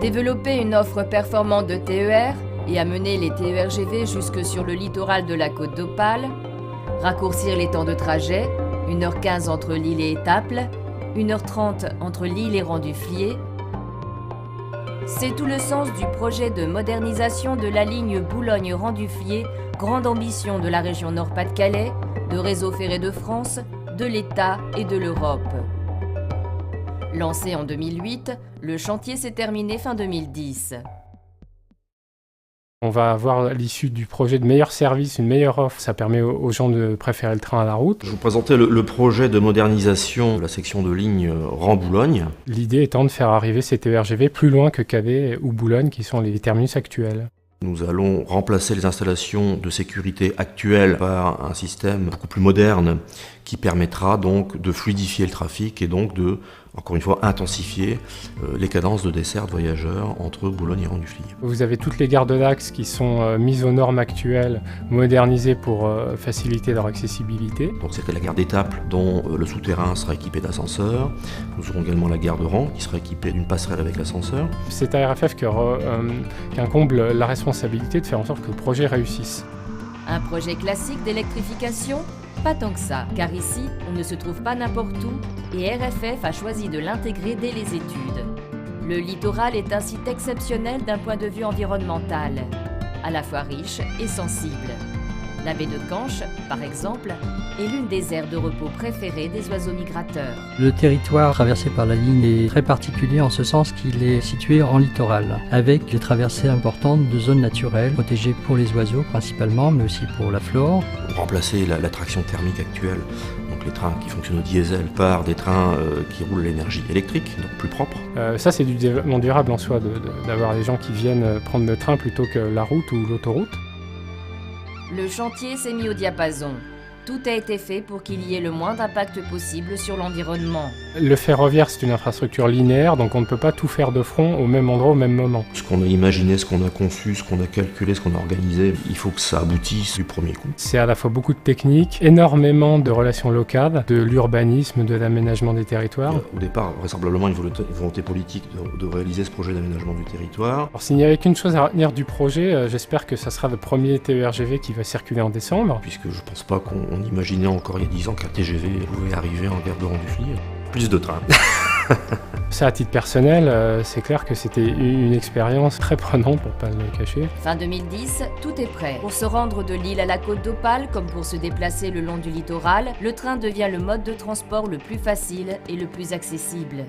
Développer une offre performante de TER et amener les TER-GV jusque sur le littoral de la Côte d'Opale, raccourcir les temps de trajet, 1h15 entre Lille et Étaples, 1h30 entre Lille et Rang-du-Fliers. C'est tout le sens du projet de modernisation de la ligne Boulogne-Rang-du-Fliers, grande ambition de la région Nord-Pas-de-Calais, de Réseau Ferré de France, de l'État et de l'Europe. Lancé en 2008, le chantier s'est terminé fin 2010. On va avoir à l'issue du projet de meilleurs services, une meilleure offre. Ça permet aux gens de préférer le train à la route. Je vous présentais le projet de modernisation de la section de ligne Rang-Boulogne. L'idée étant de faire arriver ces TER-GV plus loin que Cavet ou Boulogne, qui sont les terminus actuels. Nous allons remplacer les installations de sécurité actuelles par un système beaucoup plus moderne qui permettra donc de fluidifier le trafic et donc de, encore une fois, intensifier les cadences de desserte voyageurs entre Boulogne et Rang-du-Fliers. Vous avez toutes les gares de l'axe qui sont mises aux normes actuelles, modernisées pour faciliter leur accessibilité. Donc c'était la gare d'Étaples dont le souterrain sera équipé d'ascenseurs. Nous aurons également la gare de Rang qui sera équipée d'une passerelle avec l'ascenseur. C'est à RFF qu'incombe la responsabilité de faire en sorte que le projet réussisse. Un projet classique d'électrification ? Pas tant que ça, car ici, on ne se trouve pas n'importe où et RFF a choisi de l'intégrer dès les études. Le littoral est un site exceptionnel d'un point de vue environnemental, à la fois riche et sensible. La baie de Canche, par exemple, est l'une des aires de repos préférées des oiseaux migrateurs. Le territoire traversé par la ligne est très particulier en ce sens qu'il est situé en littoral, avec des traversées importantes de zones naturelles, protégées pour les oiseaux principalement, mais aussi pour la flore. Remplacer l'attraction thermique actuelle, donc les trains qui fonctionnent au diesel, par des trains qui roulent à l'énergie électrique, donc plus propre. Ça, c'est du développement durable en soi, d'avoir des gens qui viennent prendre le train plutôt que la route ou l'autoroute. Le chantier s'est mis au diapason. Tout a été fait pour qu'il y ait le moins d'impact possible sur l'environnement. Le ferroviaire, c'est une infrastructure linéaire, donc on ne peut pas tout faire de front au même endroit, au même moment. Ce qu'on a imaginé, ce qu'on a conçu, ce qu'on a calculé, ce qu'on a organisé, il faut que ça aboutisse du premier coup. C'est à la fois beaucoup de techniques, énormément de relations locales, de l'urbanisme, de l'aménagement des territoires. Au départ, vraisemblablement, une volonté politique de réaliser ce projet d'aménagement du territoire. Alors, s'il n'y avait qu'une chose à retenir du projet, j'espère que ça sera le premier TER-GV qui va circuler en décembre. Puisque je pense pas qu'on imaginait encore il y a 10 ans qu'un TGV pouvait arriver en gare de Rang-du-Fliers. Plus de trains. Ça, à titre personnel, c'est clair que c'était une expérience très prenante, pour pas le cacher. Fin 2010, tout est prêt. Pour se rendre de Lille à la Côte d'Opale, comme pour se déplacer le long du littoral, le train devient le mode de transport le plus facile et le plus accessible.